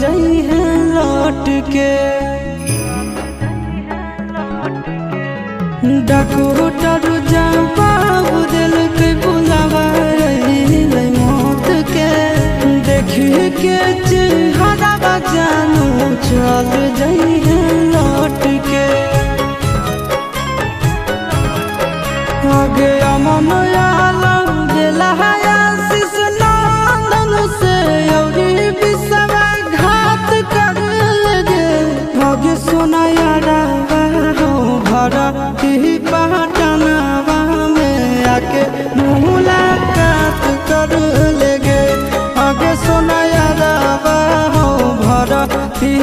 जाई है लौट के। डॉक्टर जवाब दिल के बुलावा रही मौत के। देखी के चेहरा जानू चल जाई है लौट के। आगे अमन आलम गेला आशीष नंदन से औरी विषवा घात कर लगे। आगे सोना यारा हो भरा ही पहचानवा में आके मुलाकात कर लगे। आगे सोना यारा हो भरा ही